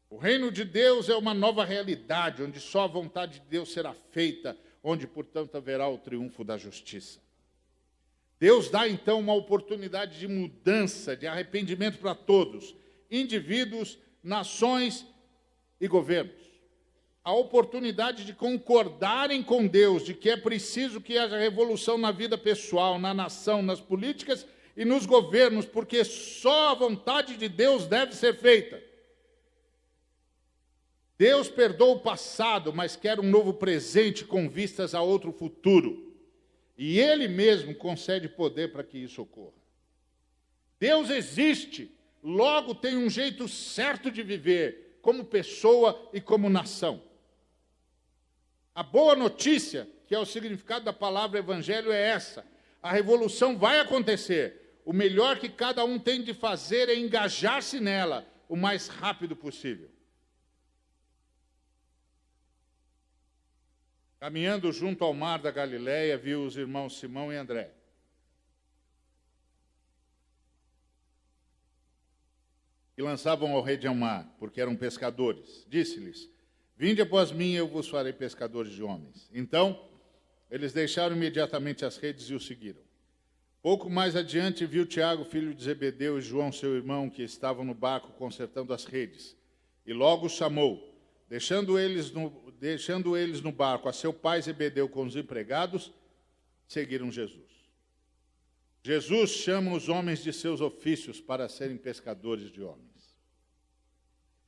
O reino de Deus é uma nova realidade, onde só a vontade de Deus será feita, onde, portanto, haverá o triunfo da justiça. Deus dá, então, uma oportunidade de mudança, de arrependimento para todos, indivíduos, nações e governos. A oportunidade de concordarem com Deus, de que é preciso que haja revolução na vida pessoal, na nação, nas políticas e nos governos, porque só a vontade de Deus deve ser feita. Deus perdoa o passado, mas quer um novo presente com vistas a outro futuro. E Ele mesmo concede poder para que isso ocorra. Deus existe, logo tem um jeito certo de viver, como pessoa e como nação. A boa notícia, que é o significado da palavra evangelho, é essa. A revolução vai acontecer. O melhor que cada um tem de fazer é engajar-se nela o mais rápido possível. Caminhando junto ao mar da Galileia, viu os irmãos Simão e André. E lançavam ao rede ao mar, porque eram pescadores. Disse-lhes: vinde após mim, eu vos farei pescadores de homens. Então, eles deixaram imediatamente as redes e o seguiram. Pouco mais adiante, viu Tiago, filho de Zebedeu, e João, seu irmão, que estavam no barco consertando as redes. E logo os chamou. Deixando eles no barco, a seu pai Zebedeu com os empregados, seguiram Jesus. Jesus chama os homens de seus ofícios para serem pescadores de homens.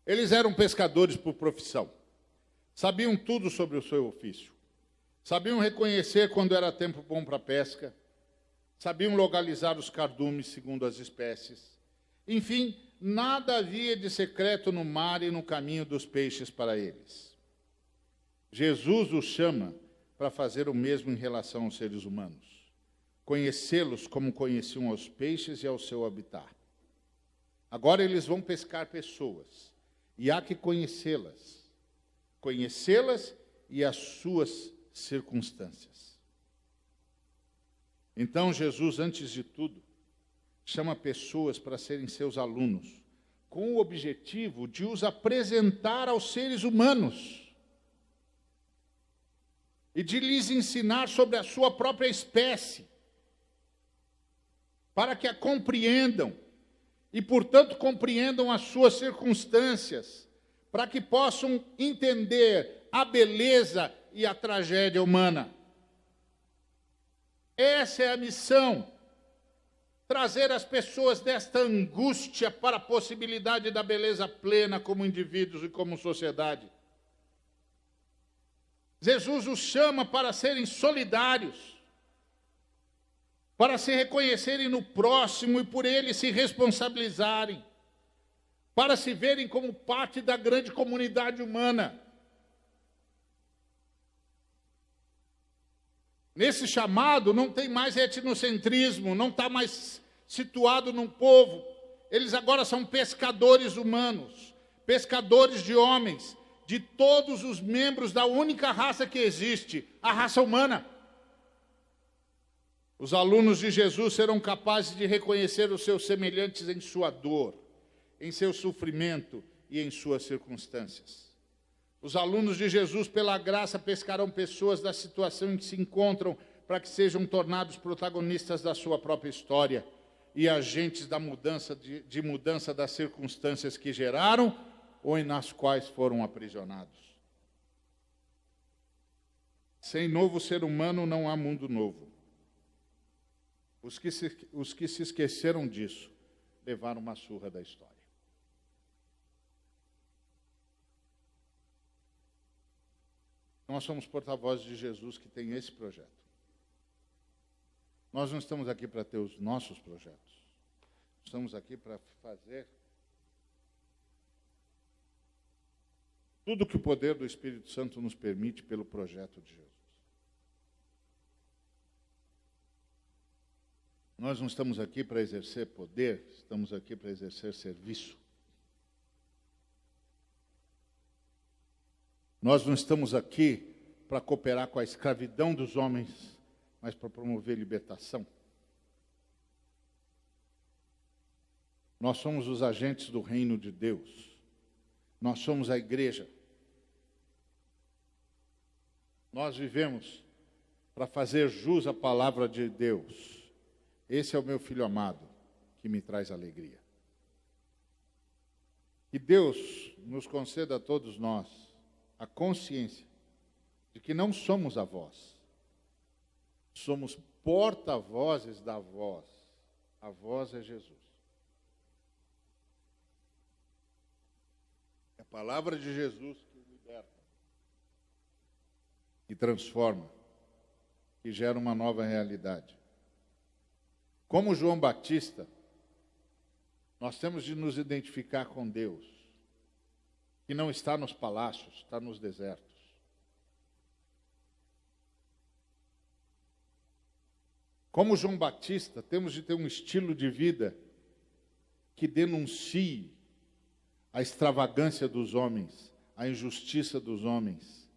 Eles eram pescadores por profissão. Sabiam tudo sobre o seu ofício. Sabiam reconhecer quando era tempo bom para pesca. Sabiam localizar os cardumes segundo as espécies. Enfim, nada havia de secreto no mar e no caminho dos peixes para eles. Jesus os chama para fazer o mesmo em relação aos seres humanos. Conhecê-los como conheciam aos peixes e ao seu habitat. Agora eles vão pescar pessoas. E há que conhecê-las. Conhecê-las e as suas circunstâncias. Então Jesus, antes de tudo, chama pessoas para serem seus alunos, com o objetivo de os apresentar aos seres humanos e de lhes ensinar sobre a sua própria espécie, para que a compreendam e, portanto, compreendam as suas circunstâncias, para que possam entender a beleza e a tragédia humana. Essa é a missão. Trazer as pessoas desta angústia para a possibilidade da beleza plena como indivíduos e como sociedade. Jesus os chama para serem solidários, para se reconhecerem no próximo e por ele se responsabilizarem, para se verem como parte da grande comunidade humana. Nesse chamado não tem mais etnocentrismo, não está mais situado num povo. Eles agora são pescadores humanos, pescadores de homens, de todos os membros da única raça que existe, a raça humana. Os alunos de Jesus serão capazes de reconhecer os seus semelhantes em sua dor, em seu sofrimento e em suas circunstâncias. Os alunos de Jesus, pela graça, pescarão pessoas da situação em que se encontram para que sejam tornados protagonistas da sua própria história e agentes da mudança mudança das circunstâncias que geraram ou nas quais foram aprisionados. Sem novo ser humano não há mundo novo. Os que se esqueceram disso levaram uma surra da história. Nós somos porta-vozes de Jesus que tem esse projeto. Nós não estamos aqui para ter os nossos projetos. Estamos aqui para fazer tudo que o poder do Espírito Santo nos permite pelo projeto de Jesus. Nós não estamos aqui para exercer poder, estamos aqui para exercer serviço. Nós não estamos aqui para cooperar com a escravidão dos homens, mas para promover libertação. Nós somos os agentes do reino de Deus. Nós somos a igreja. Nós vivemos para fazer jus à palavra de Deus. Esse é o meu filho amado, que me traz alegria. Que Deus nos conceda a todos nós a consciência de que não somos a voz. Somos porta-vozes da voz. A voz é Jesus. É a palavra de Jesus que liberta, que transforma, que gera uma nova realidade. Como João Batista, nós temos de nos identificar com Deus, que não está nos palácios, está nos desertos. Como João Batista, temos de ter um estilo de vida que denuncie a extravagância dos homens, a injustiça dos homens.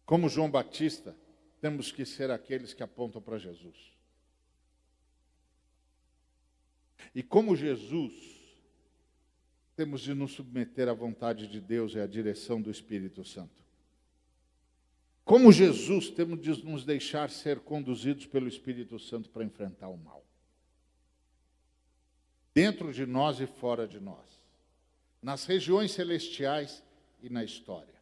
Como João Batista, temos que ser aqueles que apontam para Jesus. E como Jesus, temos de nos submeter à vontade de Deus e à direção do Espírito Santo. Como Jesus, temos de nos deixar ser conduzidos pelo Espírito Santo para enfrentar o mal. Dentro de nós e fora de nós. Nas regiões celestiais e na história.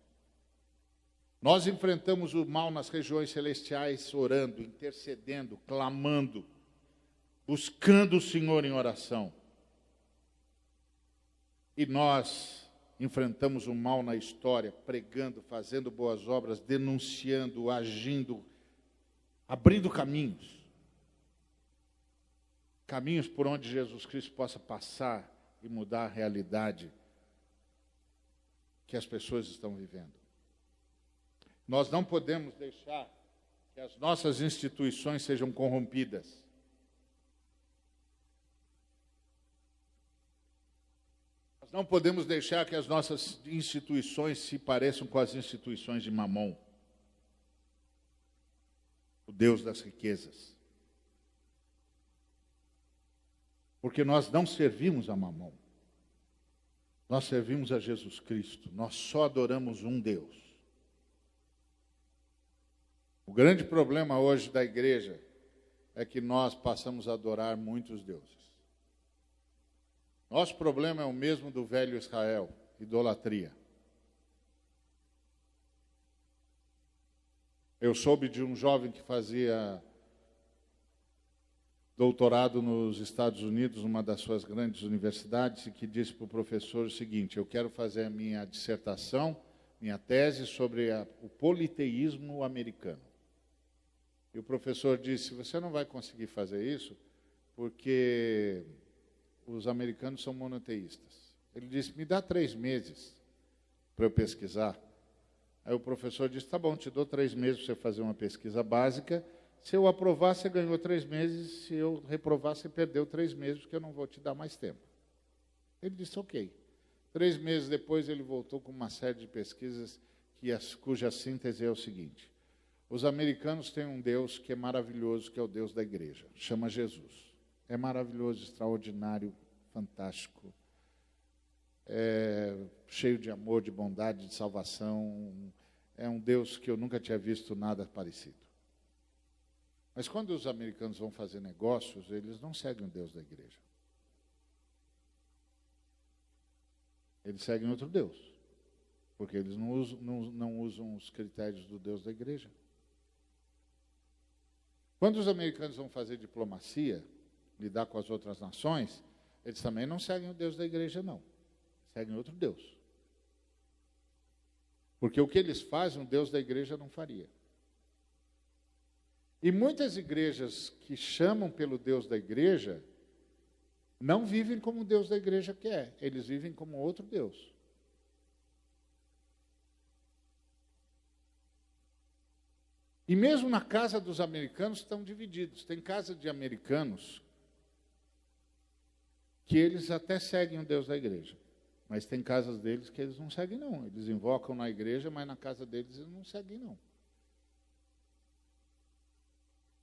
Nós enfrentamos o mal nas regiões celestiais orando, intercedendo, clamando, buscando o Senhor em oração. E nós enfrentamos o mal na história, pregando, fazendo boas obras, denunciando, agindo, abrindo caminhos. Caminhos por onde Jesus Cristo possa passar e mudar a realidade que as pessoas estão vivendo. Nós não podemos deixar que as nossas instituições sejam corrompidas. Nós não podemos deixar que as nossas instituições se pareçam com as instituições de Mamon, o Deus das riquezas. Porque nós não servimos a Mamon. Nós servimos a Jesus Cristo. Nós só adoramos um Deus. O grande problema hoje da igreja é que nós passamos a adorar muitos deuses. Nosso problema é o mesmo do velho Israel, idolatria. Eu soube de um jovem que fazia doutorado nos Estados Unidos, numa das suas grandes universidades, e que disse para o professor o seguinte: eu quero fazer a minha dissertação, minha tese sobre o politeísmo americano. E o professor disse: você não vai conseguir fazer isso porque os americanos são monoteístas. Ele disse: me dá 3 meses para eu pesquisar. Aí o professor disse: tá bom, te dou 3 meses para você fazer uma pesquisa básica. Se eu aprovar, você ganhou 3 meses. Se eu reprovar, você perdeu 3 meses, porque eu não vou te dar mais tempo. Ele disse: ok. 3 meses depois, ele voltou com uma série de pesquisas cuja síntese é o seguinte: os americanos têm um Deus que é maravilhoso, que é o Deus da igreja, chama Jesus. É maravilhoso, extraordinário, fantástico, cheio de amor, de bondade, de salvação. É um Deus que eu nunca tinha visto nada parecido. Mas quando os americanos vão fazer negócios, eles não seguem o Deus da igreja. Eles seguem outro Deus, porque eles não usam os critérios do Deus da igreja. Quando os americanos vão fazer diplomacia, lidar com as outras nações, eles também não seguem o Deus da igreja, não. Seguem outro Deus. Porque o que eles fazem, o Deus da igreja não faria. E muitas igrejas que chamam pelo Deus da igreja, não vivem como o Deus da igreja quer. Eles vivem como outro Deus. E mesmo na casa dos americanos estão divididos. Tem casa de americanos que eles até seguem o Deus da igreja. Mas tem casas deles que eles não seguem, não. Eles invocam na igreja, mas na casa deles eles não seguem, não.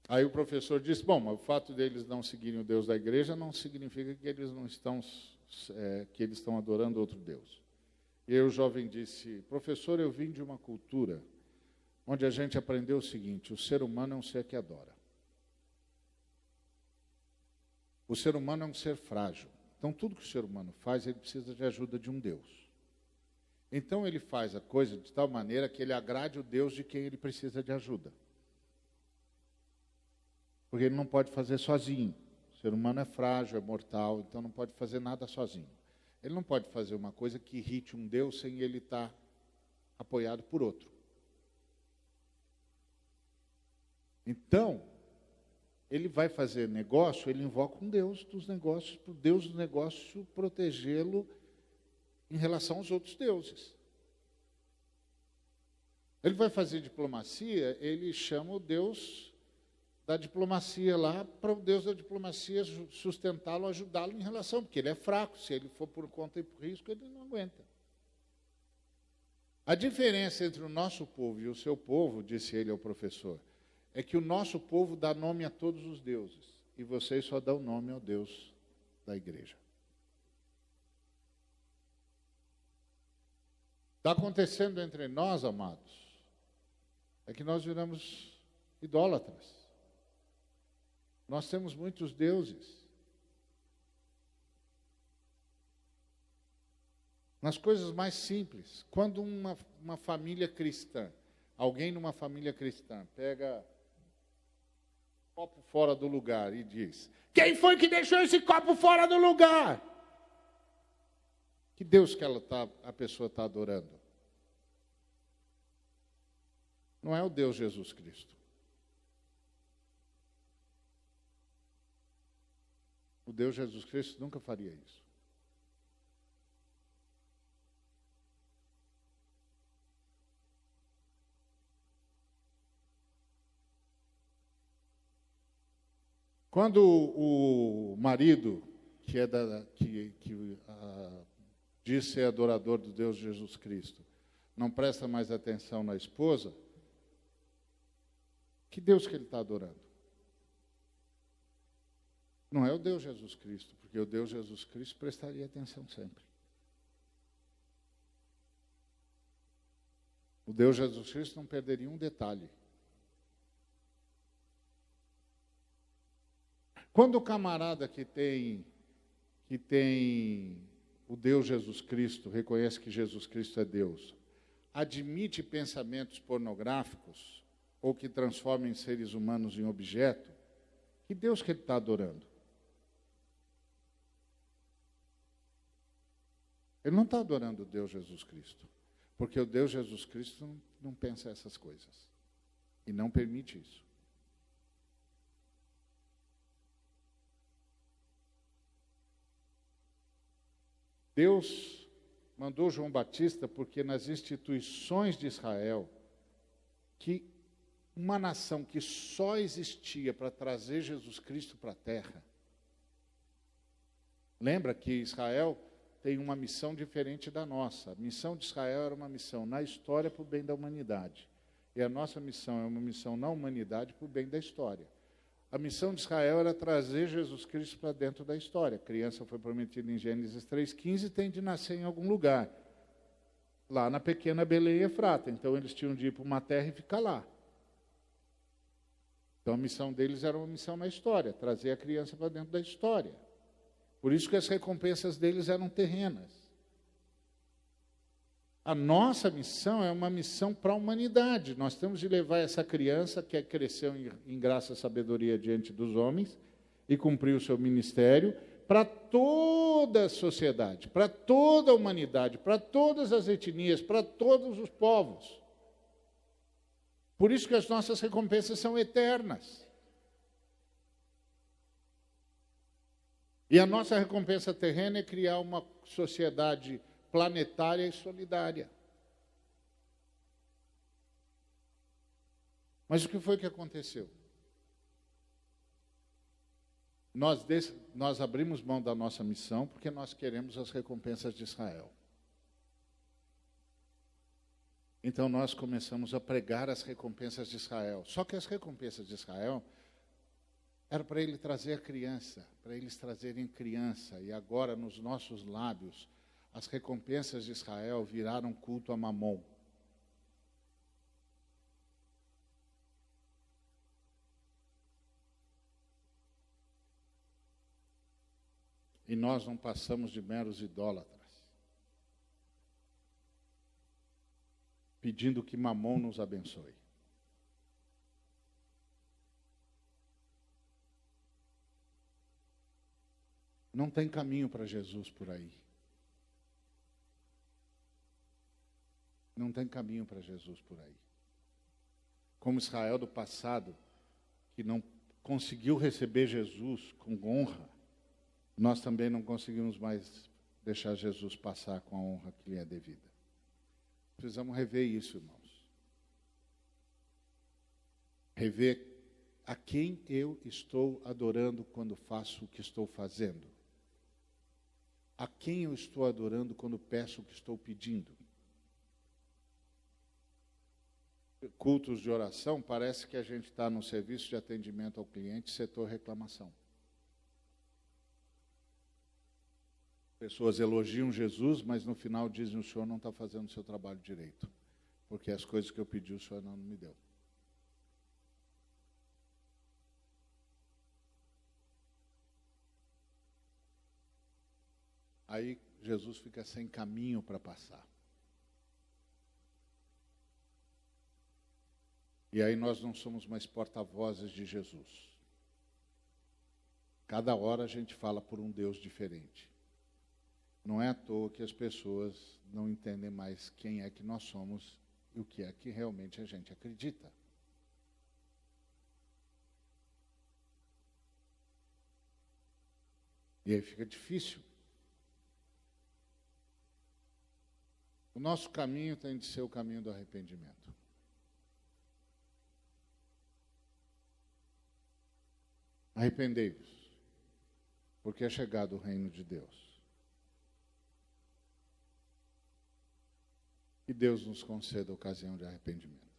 Aí o professor disse, bom, mas o fato deles não seguirem o Deus da igreja não significa que eles não estão, que eles estão adorando outro Deus. E aí o jovem disse, professor, eu vim de uma cultura onde a gente aprendeu o seguinte: o ser humano é um ser que adora. O ser humano é um ser frágil. Então, tudo que o ser humano faz, ele precisa de ajuda de um Deus. Então, ele faz a coisa de tal maneira que ele agrade o Deus de quem ele precisa de ajuda. Porque ele não pode fazer sozinho. O ser humano é frágil, é mortal, então não pode fazer nada sozinho. Ele não pode fazer uma coisa que irrite um Deus sem ele estar apoiado por outro. Então, ele vai fazer negócio, ele invoca um Deus dos negócios, para o Deus do negócio protegê-lo em relação aos outros deuses. Ele vai fazer diplomacia, ele chama o Deus da diplomacia lá, para o Deus da diplomacia sustentá-lo, ajudá-lo em relação, porque ele é fraco, se ele for por conta e por risco, ele não aguenta. A diferença entre o nosso povo e o seu povo, disse ele ao professor, é que o nosso povo dá nome a todos os deuses, e vocês só dão nome ao Deus da igreja. Está acontecendo entre nós, amados, é que nós viramos idólatras. Nós temos muitos deuses. Nas coisas mais simples, quando uma família cristã, alguém numa família cristã, pega copo fora do lugar e diz, quem foi que deixou esse copo fora do lugar? Que Deus que a pessoa está adorando? Não é o Deus Jesus Cristo. O Deus Jesus Cristo nunca faria isso. Quando o marido, diz ser adorador do Deus Jesus Cristo, não presta mais atenção na esposa, que Deus que ele está adorando? Não é o Deus Jesus Cristo, porque o Deus Jesus Cristo prestaria atenção sempre. O Deus Jesus Cristo não perderia um detalhe. Quando o camarada que tem o Deus Jesus Cristo, reconhece que Jesus Cristo é Deus, admite pensamentos pornográficos ou que transformem seres humanos em objeto, que Deus que ele está adorando? Ele não está adorando o Deus Jesus Cristo, porque o Deus Jesus Cristo não pensa essas coisas e não permite isso. Deus mandou João Batista porque nas instituições de Israel, que uma nação que só existia para trazer Jesus Cristo para a terra. Lembra que Israel tem uma missão diferente da nossa. A missão de Israel era uma missão na história para o bem da humanidade. E a nossa missão é uma missão na humanidade para o bem da história. A missão de Israel era trazer Jesus Cristo para dentro da história. A criança foi prometida em Gênesis 3,15 e tem de nascer em algum lugar. Lá na pequena Belém e Efrata. Então eles tinham de ir para uma terra e ficar lá. Então a missão deles era uma missão na história, trazer a criança para dentro da história. Por isso que as recompensas deles eram terrenas. A nossa missão é uma missão para a humanidade. Nós temos de levar essa criança que cresceu em graça e sabedoria diante dos homens e cumpriu o seu ministério para toda a sociedade, para toda a humanidade, para todas as etnias, para todos os povos. Por isso que as nossas recompensas são eternas. E a nossa recompensa terrena é criar uma sociedade planetária e solidária. Mas o que foi que aconteceu? Nós abrimos mão da nossa missão porque nós queremos as recompensas de Israel. Então nós começamos a pregar as recompensas de Israel. Só que as recompensas de Israel era para ele trazer a criança, para eles trazerem criança. E agora, nos nossos lábios, as recompensas de Israel viraram culto a Mamon. E nós não passamos de meros idólatras, pedindo que Mamon nos abençoe. Não tem caminho para Jesus por aí. Não tem caminho para Jesus por aí. Como Israel do passado, que não conseguiu receber Jesus com honra, nós também não conseguimos mais deixar Jesus passar com a honra que lhe é devida. Precisamos rever isso, irmãos. Rever a quem eu estou adorando quando faço o que estou fazendo. A quem eu estou adorando quando peço o que estou pedindo. Cultos de oração, parece que a gente está no serviço de atendimento ao cliente, setor reclamação. Pessoas elogiam Jesus, mas no final dizem: o senhor não está fazendo o seu trabalho direito, porque as coisas que eu pedi o senhor não me deu. Aí Jesus fica sem caminho para passar. E aí nós não somos mais porta-vozes de Jesus. Cada hora a gente fala por um Deus diferente. Não é à toa que as pessoas não entendem mais quem é que nós somos e o que é que realmente a gente acredita. E aí fica difícil. O nosso caminho tem de ser o caminho do arrependimento. Arrependei-vos, porque é chegado o reino de Deus. Que Deus nos conceda a ocasião de arrependimento.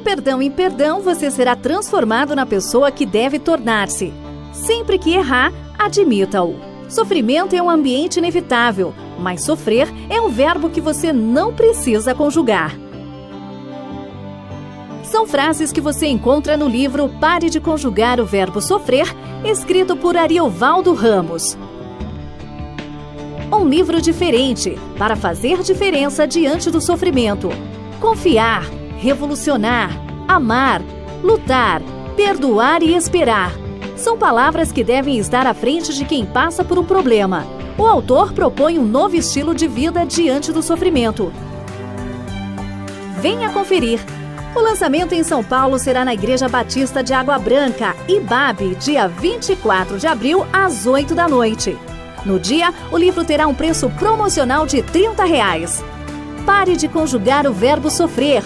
perdão em perdão, você será transformado na pessoa que deve tornar-se. Sempre que errar, admita-o. Sofrimento é um ambiente inevitável, mas sofrer é um verbo que você não precisa conjugar. São frases que você encontra no livro Pare de Conjugar o Verbo Sofrer, escrito por Ariovaldo Ramos. Um livro diferente para fazer diferença diante do sofrimento. Confiar, revolucionar, amar, lutar, perdoar e esperar. São palavras que devem estar à frente de quem passa por um problema. O autor propõe um novo estilo de vida diante do sofrimento. Venha conferir. O lançamento em São Paulo será na Igreja Batista de Água Branca, IBAB, dia 24 de abril, às 8 da noite. No dia, o livro terá um preço promocional de R$ 30. Pare de conjugar o verbo sofrer.